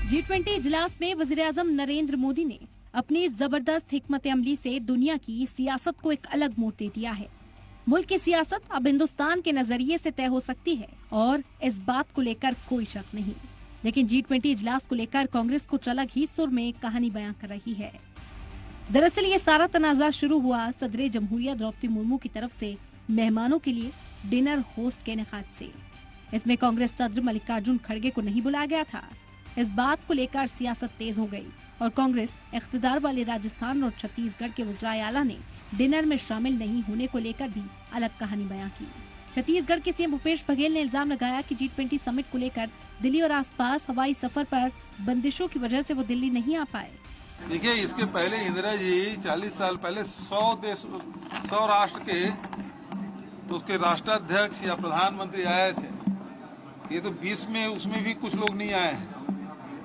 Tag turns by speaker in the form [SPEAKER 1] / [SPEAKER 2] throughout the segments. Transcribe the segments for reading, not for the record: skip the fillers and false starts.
[SPEAKER 1] G20 इजलास में वज़ीर-ए-आज़म नरेंद्र मोदी ने अपनी जबरदस्त हिकमत अमली से दुनिया की सियासत को एक अलग मोड़ दे दिया है। मुल्क की सियासत अब हिंदुस्तान के नजरिए से तय हो सकती है और इस बात को लेकर कोई शक नहीं। लेकिन G20 इजलास को लेकर कांग्रेस कुछ अलग ही सुर में कहानी बयां कर रही है। दरअसल ये सारा तनाजा शुरू हुआ सदर जमहूरिया द्रौपदी मुर्मू की तरफ से मेहमानों के लिए डिनर होस्ट के इनेकाद से। इसमें कांग्रेस सदर मल्लिकार्जुन खड़गे को नहीं बुलाया गया था। इस बात को लेकर सियासत तेज हो गई और कांग्रेस इख्तिदार वाले राजस्थान और छत्तीसगढ़ के वज़ीर आला ने डिनर में शामिल नहीं होने को लेकर भी अलग कहानी बयां की। छत्तीसगढ़ के सीएम भूपेश बघेल ने इल्जाम लगाया कि G20 समिट को लेकर दिल्ली और आसपास हवाई सफर पर बंदिशों की वजह से वो दिल्ली नहीं आ पाए।
[SPEAKER 2] देखिए, इसके पहले इंदिरा जी 40 साल पहले 100 राष्ट्र के तो उसके राष्ट्राध्यक्ष या प्रधानमंत्री आए थे। ये तो 20 में उसमें भी कुछ लोग नहीं आए हैं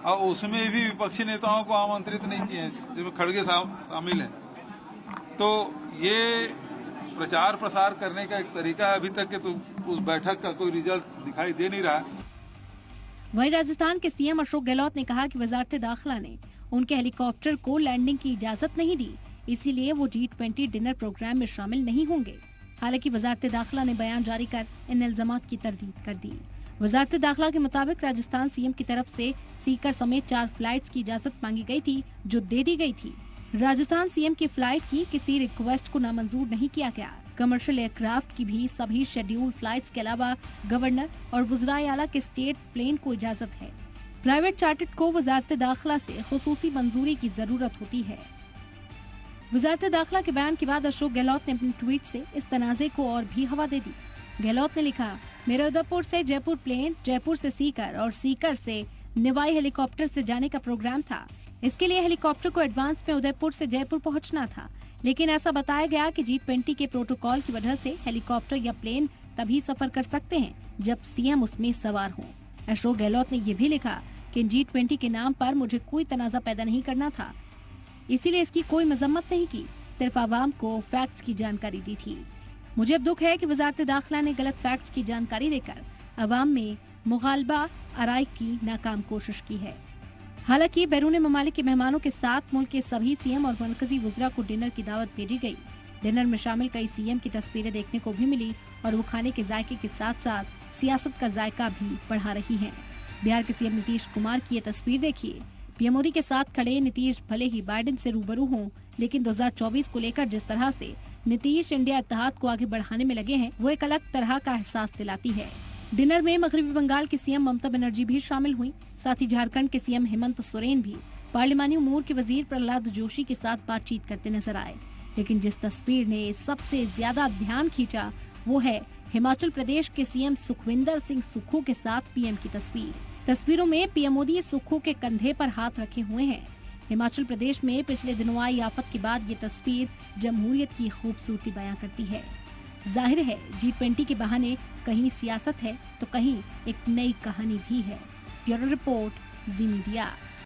[SPEAKER 2] और उसमें भी विपक्षी नेताओं को आमंत्रित नहीं किए हैं, जिसमें खड़गे शामिल हैं। तो ये प्रचार प्रसार करने का एक तरीका है। अभी तक के तो उस बैठक का कोई रिजल्ट दिखाई दे नहीं रहा।
[SPEAKER 1] वहीं राजस्थान के सीएम अशोक गहलोत ने कहा कि वजारत दाखिला ने उनके हेलीकॉप्टर को लैंडिंग की इजाजत नहीं दी, इसीलिए वो G20 डिनर प्रोग्राम में शामिल नहीं होंगे। हालांकि वजारत दाखिला ने बयान जारी कर इन इल्जामात की तरदीद कर दी। वजारत दाखिला के मुताबिक राजस्थान सीएम की तरफ से सीकर समेत 4 फ्लाइट्स की इजाजत मांगी गई थी, जो दे दी गई थी। राजस्थान सीएम की फ्लाइट की किसी रिक्वेस्ट को नामंजूर नहीं किया गया। कमर्शियल एयरक्राफ्ट की भी सभी शेड्यूल्ड फ्लाइट्स के अलावा गवर्नर और वज़ीर आला के स्टेट प्लेन को इजाजत है। प्राइवेट चार्टर्ड को वजारत दाखिला से खुसूसी मंजूरी की जरूरत होती है। वजारत दाखिला के बयान के बाद अशोक गहलोत ने अपने ट्वीट से इस तनाजे को और भी हवा दे दी। गहलोत ने लिखा, मेरे उदयपुर से जयपुर प्लेन, जयपुर से सीकर और सीकर से निवाई हेलीकॉप्टर से जाने का प्रोग्राम था। इसके लिए हेलीकॉप्टर को एडवांस में उदयपुर से जयपुर पहुंचना था, लेकिन ऐसा बताया गया कि G20 के प्रोटोकॉल की वजह से हेलीकॉप्टर या प्लेन तभी सफर कर सकते हैं जब सीएम उसमें सवार हों। अशोक गहलोत ने यह भी लिखा कि G20 के नाम पर मुझे कोई तनाजा पैदा नहीं करना था, इसीलिए इसकी कोई मजम्मत नहीं की, सिर्फ आवाम को फैक्ट्स की जानकारी दी थी। मुझे अब दुख है कि वजारत दाखिला ने गलत फैक्ट्स की जानकारी देकर अवाम में मुगालबा आराई की नाकाम कोशिश की है। हालांकि बैरून ममालिक के मेहमानों के साथ मुल्क के सभी सीएम और मरकजी वज़रा को डिनर की दावत भेजी गई। डिनर में शामिल कई सीएम की तस्वीरें देखने को भी मिली और वो खाने के जायके के साथ साथ सियासत का जायका भी बढ़ा रही हैं। बिहार के सीएम नीतीश कुमार की ये तस्वीर देखिए। पीएम मोदी के साथ खड़े नीतीश भले ही बाइडेन से रूबरू हों, लेकिन 2024 को लेकर जिस तरह से नीतीश इंडिया इत्तेहाद को आगे बढ़ाने में लगे हैं, वो एक अलग तरह का एहसास दिलाती है। डिनर में मगरबी बंगाल की सीएम ममता बनर्जी भी शामिल हुई। साथ ही झारखंड के सीएम हेमंत सोरेन भी पार्लिमानी उमूर के वजीर प्रहलाद जोशी के साथ बातचीत करते नजर आए। लेकिन जिस तस्वीर ने सबसे ज्यादा ध्यान खींचा वो है हिमाचल प्रदेश के सीएम सुखविंदर सिंह सुक्खू के साथ पीएम की तस्वीर। तस्वीरों में पीएम मोदी सुक्खू के कंधे पर हाथ रखे हुए हैं। हिमाचल प्रदेश में पिछले दिनों आई आफत के बाद ये तस्वीर जमहूरियत की खूबसूरती बयां करती है। जाहिर है G20 के बहाने कहीं सियासत है तो कहीं एक नई कहानी भी है। ब्यूरो रिपोर्ट, जी मीडिया।